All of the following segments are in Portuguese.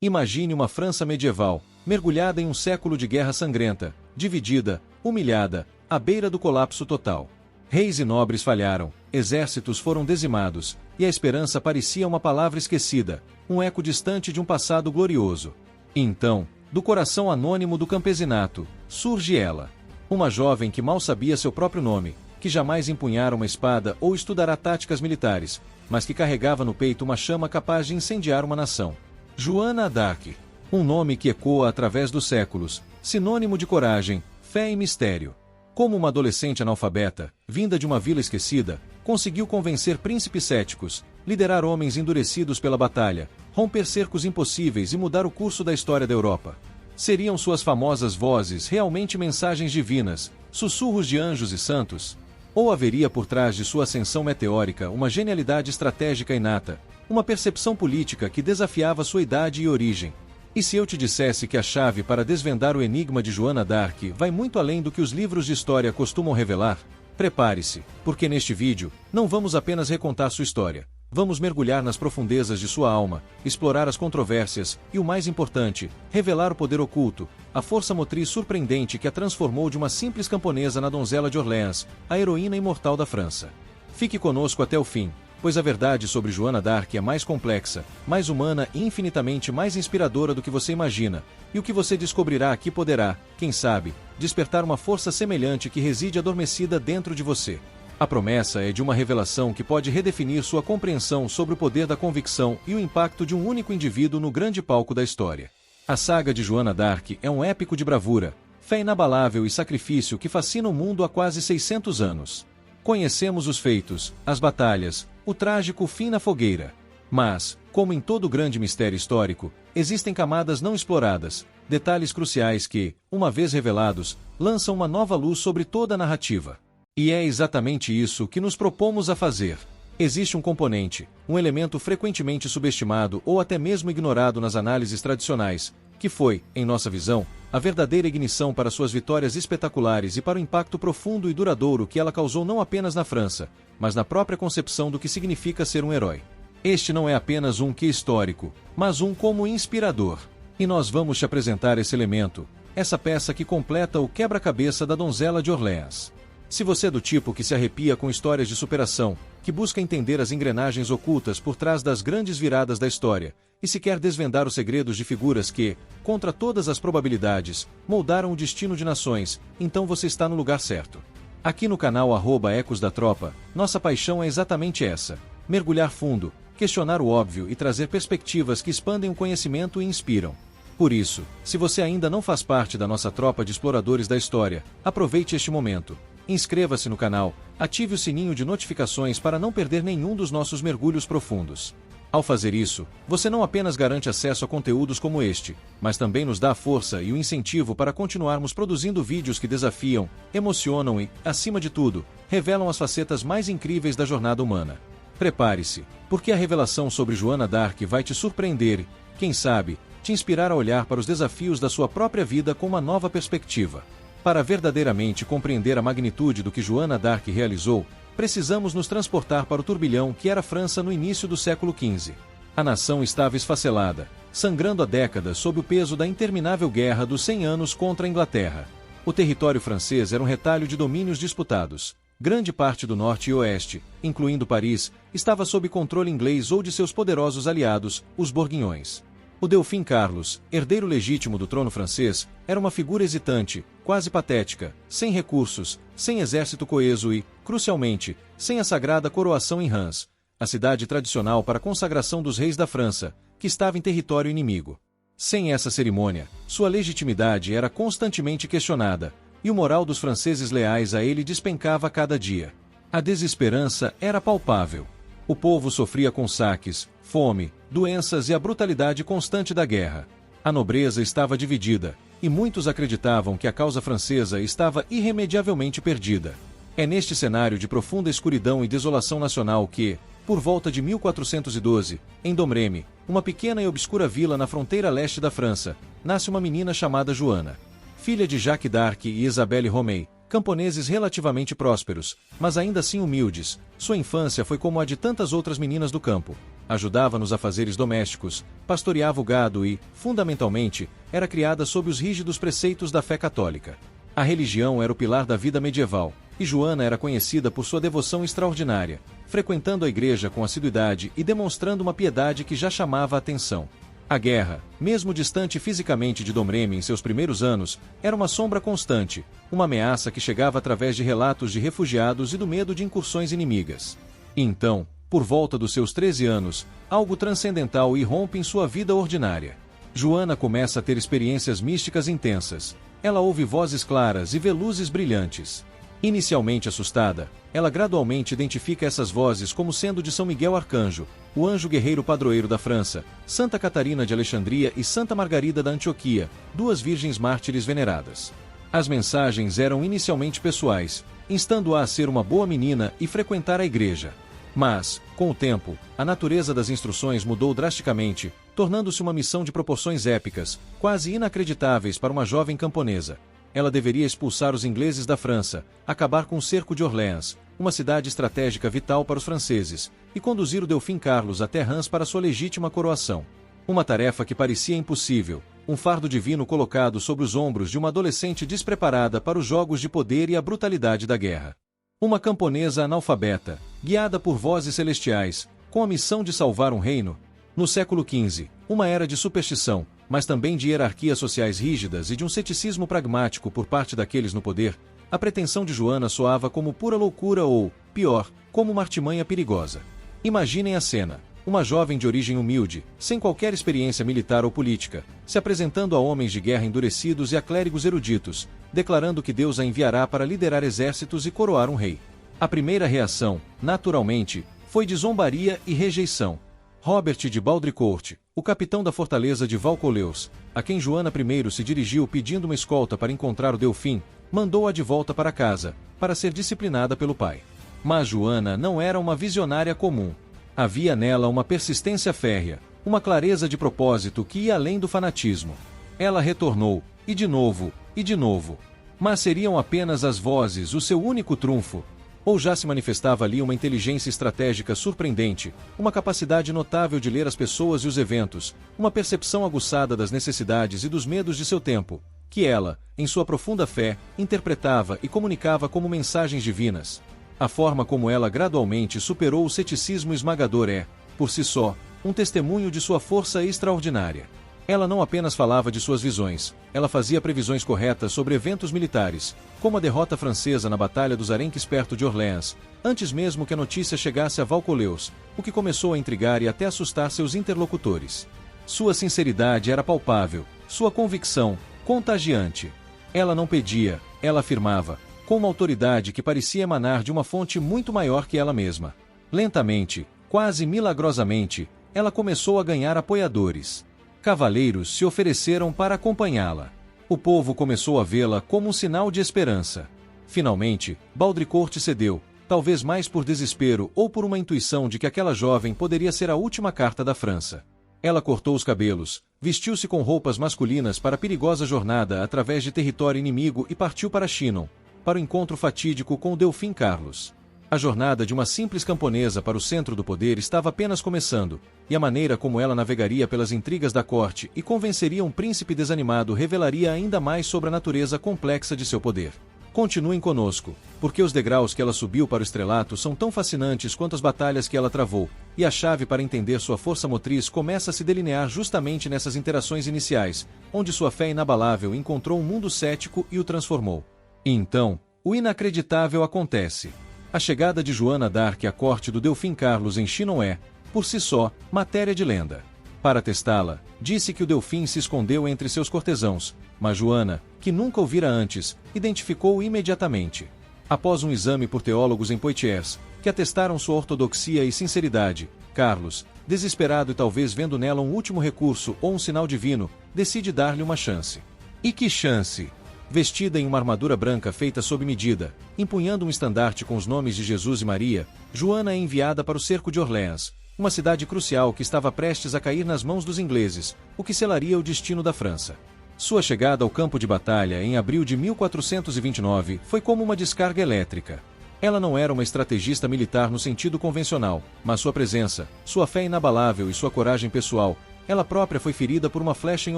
Imagine uma França medieval, mergulhada em um século de guerra sangrenta, dividida, humilhada, à beira do colapso total. Reis e nobres falharam, exércitos foram dizimados, e a esperança parecia uma palavra esquecida, um eco distante de um passado glorioso. E então, do coração anônimo do campesinato, surge ela. Uma jovem que mal sabia seu próprio nome, que jamais empunhara uma espada ou estudara táticas militares, mas que carregava no peito uma chama capaz de incendiar uma nação. Joana d'Arc. Um nome que ecoa através dos séculos, sinônimo de coragem, fé e mistério. Como uma adolescente analfabeta, vinda de uma vila esquecida, conseguiu convencer príncipes céticos, liderar homens endurecidos pela batalha, romper cercos impossíveis e mudar o curso da história da Europa. Seriam suas famosas vozes realmente mensagens divinas, sussurros de anjos e santos? Ou haveria por trás de sua ascensão meteórica uma genialidade estratégica inata, uma percepção política que desafiava sua idade e origem? E se eu te dissesse que a chave para desvendar o enigma de Joana d'Arc vai muito além do que os livros de história costumam revelar? Prepare-se, porque neste vídeo, não vamos apenas recontar sua história. Vamos mergulhar nas profundezas de sua alma, explorar as controvérsias e, o mais importante, revelar o poder oculto, a força motriz surpreendente que a transformou de uma simples camponesa na donzela de Orléans, a heroína imortal da França. Fique conosco até o fim, pois a verdade sobre Joana d'Arc é mais complexa, mais humana e infinitamente mais inspiradora do que você imagina, e o que você descobrirá aqui poderá, quem sabe, despertar uma força semelhante que reside adormecida dentro de você. A promessa é de uma revelação que pode redefinir sua compreensão sobre o poder da convicção e o impacto de um único indivíduo no grande palco da história. A saga de Joana d'Arc é um épico de bravura, fé inabalável e sacrifício que fascina o mundo há quase 600 anos. Conhecemos os feitos, as batalhas, o trágico fim na fogueira. Mas, como em todo grande mistério histórico, existem camadas não exploradas, detalhes cruciais que, uma vez revelados, lançam uma nova luz sobre toda a narrativa. E é exatamente isso que nos propomos a fazer. Existe um componente, um elemento frequentemente subestimado ou até mesmo ignorado nas análises tradicionais, que foi, em nossa visão, a verdadeira ignição para suas vitórias espetaculares e para o impacto profundo e duradouro que ela causou não apenas na França, mas na própria concepção do que significa ser um herói. Este não é apenas um que histórico, mas um como inspirador. E nós vamos te apresentar esse elemento, essa peça que completa o quebra-cabeça da donzela de Orléans. Se você é do tipo que se arrepia com histórias de superação, que busca entender as engrenagens ocultas por trás das grandes viradas da história, e se quer desvendar os segredos de figuras que, contra todas as probabilidades, moldaram o destino de nações, então você está no lugar certo. Aqui no canal @Ecos da Tropa, nossa paixão é exatamente essa: mergulhar fundo, questionar o óbvio e trazer perspectivas que expandem o conhecimento e inspiram. Por isso, se você ainda não faz parte da nossa tropa de exploradores da história, aproveite este momento. Inscreva-se no canal, ative o sininho de notificações para não perder nenhum dos nossos mergulhos profundos. Ao fazer isso, você não apenas garante acesso a conteúdos como este, mas também nos dá a força e o incentivo para continuarmos produzindo vídeos que desafiam, emocionam e, acima de tudo, revelam as facetas mais incríveis da jornada humana. Prepare-se, porque a revelação sobre Joana d'Arc vai te surpreender e, quem sabe, te inspirar a olhar para os desafios da sua própria vida com uma nova perspectiva. Para verdadeiramente compreender a magnitude do que Joana d'Arc realizou, precisamos nos transportar para o turbilhão que era a França no início do século XV. A nação estava esfacelada, sangrando há décadas sob o peso da interminável Guerra dos 100 Anos contra a Inglaterra. O território francês era um retalho de domínios disputados. Grande parte do norte e oeste, incluindo Paris, estava sob controle inglês ou de seus poderosos aliados, os Borguinhões. O Delfim Carlos, herdeiro legítimo do trono francês, era uma figura hesitante, quase patética, sem recursos, sem exército coeso e, crucialmente, sem a sagrada coroação em Reims, a cidade tradicional para a consagração dos reis da França, que estava em território inimigo. Sem essa cerimônia, sua legitimidade era constantemente questionada, e o moral dos franceses leais a ele despencava a cada dia. A desesperança era palpável. O povo sofria com saques, fome, doenças e a brutalidade constante da guerra. A nobreza estava dividida, e muitos acreditavam que a causa francesa estava irremediavelmente perdida. É neste cenário de profunda escuridão e desolação nacional que, por volta de 1412, em Domremy, uma pequena e obscura vila na fronteira leste da França, nasce uma menina chamada Joana. Filha de Jacques d'Arc e Isabelle Romei, camponeses relativamente prósperos, mas ainda assim humildes, sua infância foi como a de tantas outras meninas do campo. ajudava nos afazeres domésticos, pastoreava o gado e, fundamentalmente, era criada sob os rígidos preceitos da fé católica. A religião era o pilar da vida medieval, e Joana era conhecida por sua devoção extraordinária, frequentando a igreja com assiduidade e demonstrando uma piedade que já chamava a atenção. A guerra, mesmo distante fisicamente de Domremy em seus primeiros anos, era uma sombra constante, uma ameaça que chegava através de relatos de refugiados e do medo de incursões inimigas. E então, por volta dos seus 13 anos, algo transcendental irrompe em sua vida ordinária. Joana começa a ter experiências místicas intensas. Ela ouve vozes claras e vê luzes brilhantes. Inicialmente assustada, ela gradualmente identifica essas vozes como sendo de São Miguel Arcanjo, o anjo guerreiro padroeiro da França, Santa Catarina de Alexandria e Santa Margarida da Antioquia, duas virgens mártires veneradas. As mensagens eram inicialmente pessoais, instando-a a ser uma boa menina e frequentar a igreja. Mas, com o tempo, a natureza das instruções mudou drasticamente, tornando-se uma missão de proporções épicas, quase inacreditáveis para uma jovem camponesa. Ela deveria expulsar os ingleses da França, acabar com o cerco de Orléans, uma cidade estratégica vital para os franceses, e conduzir o Delfim Carlos até Reims para sua legítima coroação. Uma tarefa que parecia impossível, um fardo divino colocado sobre os ombros de uma adolescente despreparada para os jogos de poder e a brutalidade da guerra. Uma camponesa analfabeta, guiada por vozes celestiais, com a missão de salvar um reino. No século XV, uma era de superstição, mas também de hierarquias sociais rígidas e de um ceticismo pragmático por parte daqueles no poder, a pretensão de Joana soava como pura loucura ou, pior, como uma artimanha perigosa. Imaginem a cena. Uma jovem de origem humilde, sem qualquer experiência militar ou política, se apresentando a homens de guerra endurecidos e a clérigos eruditos, declarando que Deus a enviará para liderar exércitos e coroar um rei. A primeira reação, naturalmente, foi de zombaria e rejeição. Robert de Baudricourt, o capitão da fortaleza de Vaucouleurs, a quem Joana I se dirigiu pedindo uma escolta para encontrar o Delfim, mandou-a de volta para casa, para ser disciplinada pelo pai. Mas Joana não era uma visionária comum. Havia nela uma persistência férrea, uma clareza de propósito que ia além do fanatismo. Ela retornou, e de novo, e de novo. Mas seriam apenas as vozes o seu único trunfo? Ou já se manifestava ali uma inteligência estratégica surpreendente, uma capacidade notável de ler as pessoas e os eventos, uma percepção aguçada das necessidades e dos medos de seu tempo, que ela, em sua profunda fé, interpretava e comunicava como mensagens divinas? A forma como ela gradualmente superou o ceticismo esmagador é, por si só, um testemunho de sua força extraordinária. Ela não apenas falava de suas visões, ela fazia previsões corretas sobre eventos militares, como a derrota francesa na Batalha dos Arenques perto de Orléans, antes mesmo que a notícia chegasse a Vaucouleurs, o que começou a intrigar e até assustar seus interlocutores. Sua sinceridade era palpável, sua convicção, contagiante. Ela não pedia, ela afirmava, com uma autoridade que parecia emanar de uma fonte muito maior que ela mesma. Lentamente, quase milagrosamente, ela começou a ganhar apoiadores. Cavaleiros se ofereceram para acompanhá-la. O povo começou a vê-la como um sinal de esperança. Finalmente, Baudricourt cedeu, talvez mais por desespero ou por uma intuição de que aquela jovem poderia ser a última carta da França. Ela cortou os cabelos, vestiu-se com roupas masculinas para a perigosa jornada através de território inimigo e partiu para Chinon, para o encontro fatídico com o Delfim Carlos. A jornada de uma simples camponesa para o centro do poder estava apenas começando, e a maneira como ela navegaria pelas intrigas da corte e convenceria um príncipe desanimado revelaria ainda mais sobre a natureza complexa de seu poder. Continuem conosco, porque os degraus que ela subiu para o estrelato são tão fascinantes quanto as batalhas que ela travou, e a chave para entender sua força motriz começa a se delinear justamente nessas interações iniciais, onde sua fé inabalável encontrou um mundo cético e o transformou. E então, o inacreditável acontece. A chegada de Joana d'Arc à corte do Delfim Carlos em Chinon é, por si só, matéria de lenda. Para testá-la, disse que o Delfim se escondeu entre seus cortesãos, mas Joana, que nunca o vira antes, identificou-o imediatamente. Após um exame por teólogos em Poitiers, que atestaram sua ortodoxia e sinceridade, Carlos, desesperado e talvez vendo nela um último recurso ou um sinal divino, decide dar-lhe uma chance. E que chance! Vestida em uma armadura branca feita sob medida, empunhando um estandarte com os nomes de Jesus e Maria, Joana é enviada para o cerco de Orléans, uma cidade crucial que estava prestes a cair nas mãos dos ingleses, o que selaria o destino da França. Sua chegada ao campo de batalha em abril de 1429 foi como uma descarga elétrica. Ela não era uma estrategista militar no sentido convencional, mas sua presença, sua fé inabalável e sua coragem pessoal, ela própria foi ferida por uma flecha em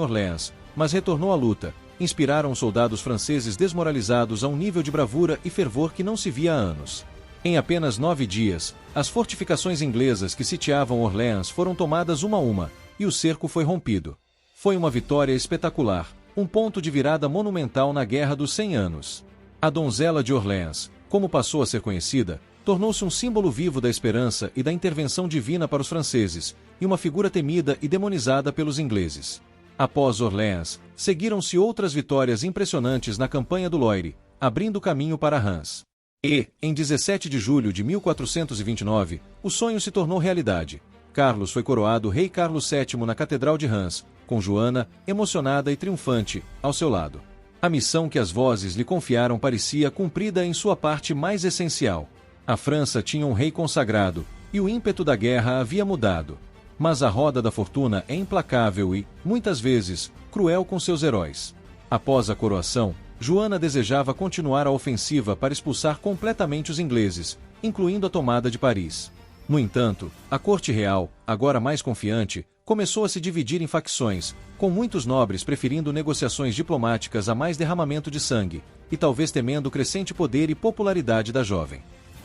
Orléans, mas retornou à luta, inspiraram os soldados franceses desmoralizados a um nível de bravura e fervor que não se via há anos. Em apenas 9 dias, as fortificações inglesas que sitiavam Orléans foram tomadas uma a uma, e o cerco foi rompido. Foi uma vitória espetacular, um ponto de virada monumental na Guerra dos 100 Anos. A donzela de Orléans, como passou a ser conhecida, tornou-se um símbolo vivo da esperança e da intervenção divina para os franceses, e uma figura temida e demonizada pelos ingleses. Após Orléans, seguiram-se outras vitórias impressionantes na campanha do Loire, abrindo caminho para Reims. E, em 17 de julho de 1429, o sonho se tornou realidade. Carlos foi coroado rei Carlos VII na Catedral de Reims, com Joana, emocionada e triunfante, ao seu lado. A missão que as vozes lhe confiaram parecia cumprida em sua parte mais essencial. A França tinha um rei consagrado, e o ímpeto da guerra havia mudado. Mas a roda da fortuna é implacável e, muitas vezes, cruel com seus heróis. Após a coroação, Joana desejava continuar a ofensiva para expulsar completamente os ingleses, incluindo a tomada de Paris. No entanto, a corte real, agora mais confiante, começou a se dividir em facções, com muitos nobres preferindo negociações diplomáticas a mais derramamento de sangue, e talvez temendo o crescente poder e popularidade da jovem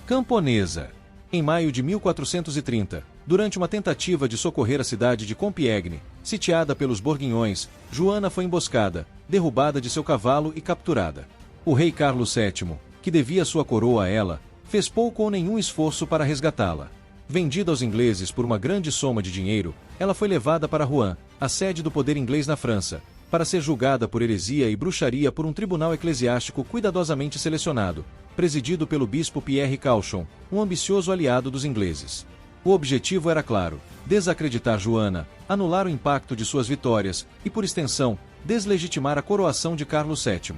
camponesa. Em maio de 1430, durante uma tentativa de socorrer a cidade de Compiègne, sitiada pelos Borguinhões, Joana foi emboscada, derrubada de seu cavalo e capturada. O rei Carlos VII, que devia sua coroa a ela, fez pouco ou nenhum esforço para resgatá-la. Vendida aos ingleses por uma grande soma de dinheiro, ela foi levada para Rouen, a sede do poder inglês na França, para ser julgada por heresia e bruxaria por um tribunal eclesiástico cuidadosamente selecionado, presidido pelo bispo Pierre Cauchon, um ambicioso aliado dos ingleses. O objetivo era claro: desacreditar Joana, anular o impacto de suas vitórias e, por extensão, deslegitimar a coroação de Carlos VII.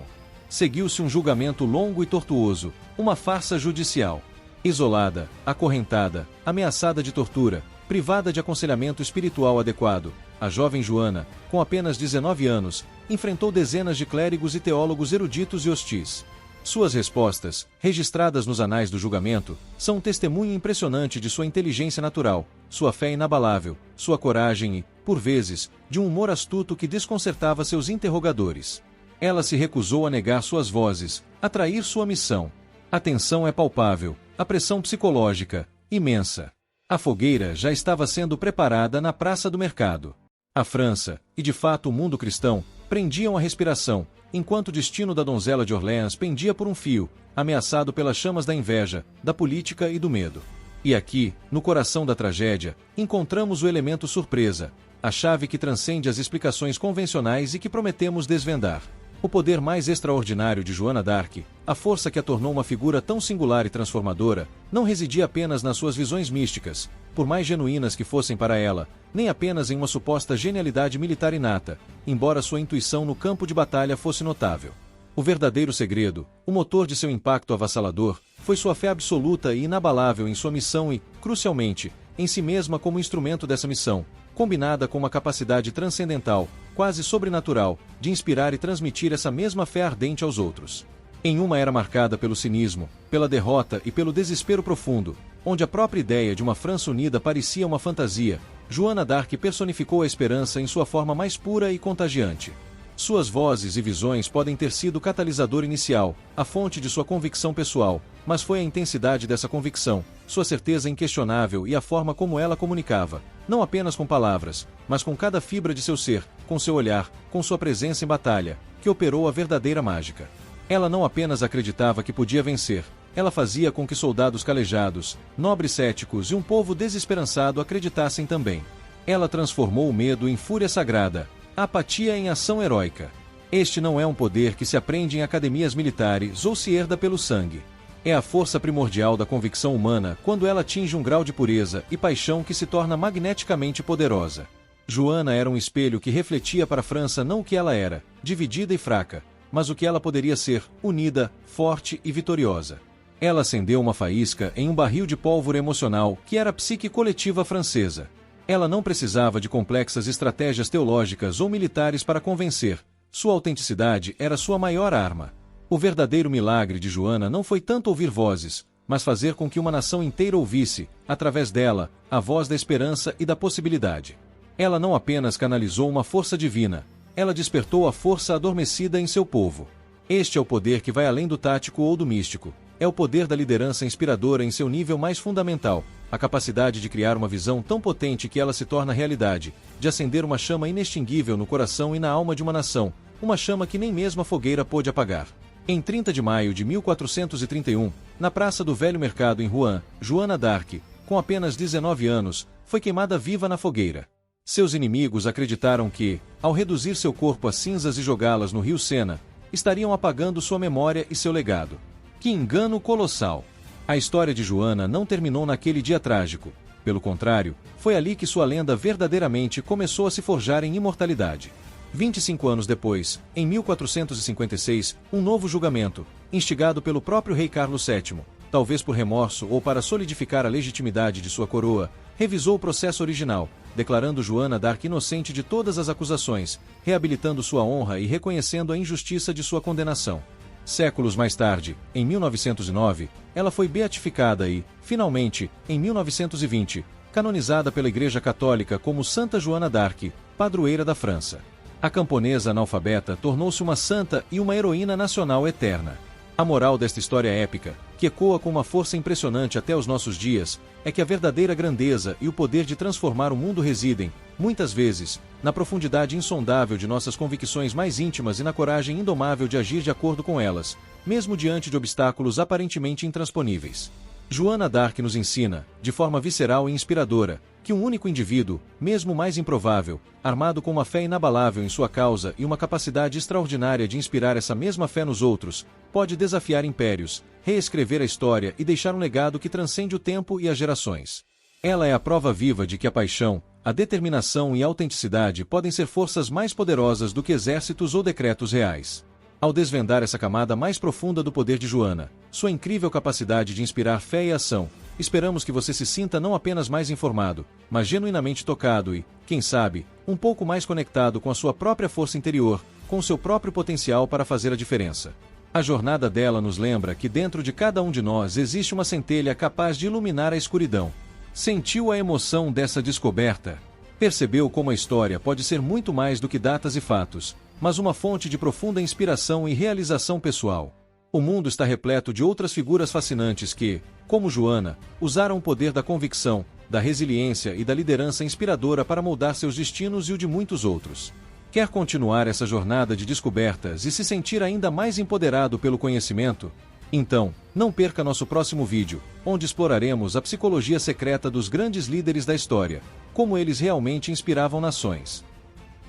Seguiu-se um julgamento longo e tortuoso, uma farsa judicial. Isolada, acorrentada, ameaçada de tortura, privada de aconselhamento espiritual adequado, a jovem Joana, com apenas 19 anos, enfrentou dezenas de clérigos e teólogos eruditos e hostis. Suas respostas, registradas nos anais do julgamento, são um testemunho impressionante de sua inteligência natural, sua fé inabalável, sua coragem e, por vezes, de um humor astuto que desconcertava seus interrogadores. Ela se recusou a negar suas vozes, a trair sua missão. A tensão é palpável, a pressão psicológica, imensa. A fogueira já estava sendo preparada na Praça do Mercado. A França, e de fato o mundo cristão, prendiam a respiração, enquanto o destino da donzela de Orléans pendia por um fio, ameaçado pelas chamas da inveja, da política e do medo. E aqui, no coração da tragédia, encontramos o elemento surpresa, a chave que transcende as explicações convencionais e que prometemos desvendar. O poder mais extraordinário de Joana d'Arc, a força que a tornou uma figura tão singular e transformadora, não residia apenas nas suas visões místicas, por mais genuínas que fossem para ela, nem apenas em uma suposta genialidade militar inata, embora sua intuição no campo de batalha fosse notável. O verdadeiro segredo, o motor de seu impacto avassalador, foi sua fé absoluta e inabalável em sua missão e, crucialmente, em si mesma como instrumento dessa missão, combinada com uma capacidade transcendental, quase sobrenatural, de inspirar e transmitir essa mesma fé ardente aos outros. Em uma era marcada pelo cinismo, pela derrota e pelo desespero profundo, onde a própria ideia de uma França unida parecia uma fantasia, Joana d'Arc personificou a esperança em sua forma mais pura e contagiante. Suas vozes e visões podem ter sido o catalisador inicial, a fonte de sua convicção pessoal, mas foi a intensidade dessa convicção, sua certeza inquestionável e a forma como ela comunicava, não apenas com palavras, mas com cada fibra de seu ser, com seu olhar, com sua presença em batalha, que operou a verdadeira mágica. Ela não apenas acreditava que podia vencer, ela fazia com que soldados calejados, nobres céticos e um povo desesperançado acreditassem também. Ela transformou o medo em fúria sagrada, a apatia em ação heróica. Este não é um poder que se aprende em academias militares ou se herda pelo sangue. É a força primordial da convicção humana quando ela atinge um grau de pureza e paixão que se torna magneticamente poderosa. Joana era um espelho que refletia para a França não o que ela era, dividida e fraca, mas o que ela poderia ser, unida, forte e vitoriosa. Ela acendeu uma faísca em um barril de pólvora emocional que era a psique coletiva francesa. Ela não precisava de complexas estratégias teológicas ou militares para convencer. Sua autenticidade era sua maior arma. O verdadeiro milagre de Joana não foi tanto ouvir vozes, mas fazer com que uma nação inteira ouvisse, através dela, a voz da esperança e da possibilidade. Ela não apenas canalizou uma força divina, ela despertou a força adormecida em seu povo. Este é o poder que vai além do tático ou do místico. É o poder da liderança inspiradora em seu nível mais fundamental, a capacidade de criar uma visão tão potente que ela se torna realidade, de acender uma chama inextinguível no coração e na alma de uma nação, uma chama que nem mesmo a fogueira pôde apagar. Em 30 de maio de 1431, na Praça do Velho Mercado em Rouen, Joana d'Arc, com apenas 19 anos, foi queimada viva na fogueira. Seus inimigos acreditaram que, ao reduzir seu corpo a cinzas e jogá-las no rio Sena, estariam apagando sua memória e seu legado. Que engano colossal! A história de Joana não terminou naquele dia trágico. Pelo contrário, foi ali que sua lenda verdadeiramente começou a se forjar em imortalidade. 25 anos depois, em 1456, um novo julgamento, instigado pelo próprio rei Carlos VII, talvez por remorso ou para solidificar a legitimidade de sua coroa, revisou o processo original, declarando Joana d'Arc inocente de todas as acusações, reabilitando sua honra e reconhecendo a injustiça de sua condenação. Séculos mais tarde, em 1909, ela foi beatificada e, finalmente, em 1920, canonizada pela Igreja Católica como Santa Joana d'Arc, padroeira da França. A camponesa analfabeta tornou-se uma santa e uma heroína nacional eterna. A moral desta história épica, que ecoa com uma força impressionante até os nossos dias, é que a verdadeira grandeza e o poder de transformar o mundo residem, muitas vezes, na profundidade insondável de nossas convicções mais íntimas e na coragem indomável de agir de acordo com elas, mesmo diante de obstáculos aparentemente intransponíveis. Joana d'Arc nos ensina, de forma visceral e inspiradora, que um único indivíduo, mesmo mais improvável, armado com uma fé inabalável em sua causa e uma capacidade extraordinária de inspirar essa mesma fé nos outros, pode desafiar impérios, reescrever a história e deixar um legado que transcende o tempo e as gerações. Ela é a prova viva de que a paixão, a determinação e a autenticidade podem ser forças mais poderosas do que exércitos ou decretos reais. Ao desvendar essa camada mais profunda do poder de Joana, sua incrível capacidade de inspirar fé e ação, esperamos que você se sinta não apenas mais informado, mas genuinamente tocado e, quem sabe, um pouco mais conectado com a sua própria força interior, com o seu próprio potencial para fazer a diferença. A jornada dela nos lembra que dentro de cada um de nós existe uma centelha capaz de iluminar a escuridão. Sentiu a emoção dessa descoberta? Percebeu como a história pode ser muito mais do que datas e fatos, mas uma fonte de profunda inspiração e realização pessoal. O mundo está repleto de outras figuras fascinantes que, como Joana, usaram o poder da convicção, da resiliência e da liderança inspiradora para moldar seus destinos e o de muitos outros. Quer continuar essa jornada de descobertas e se sentir ainda mais empoderado pelo conhecimento? Então, não perca nosso próximo vídeo, onde exploraremos a psicologia secreta dos grandes líderes da história, como eles realmente inspiravam nações.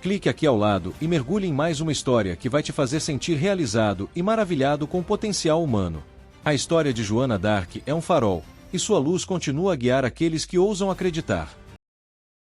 Clique aqui ao lado e mergulhe em mais uma história que vai te fazer sentir realizado e maravilhado com o potencial humano. A história de Joana d'Arc é um farol, e sua luz continua a guiar aqueles que ousam acreditar.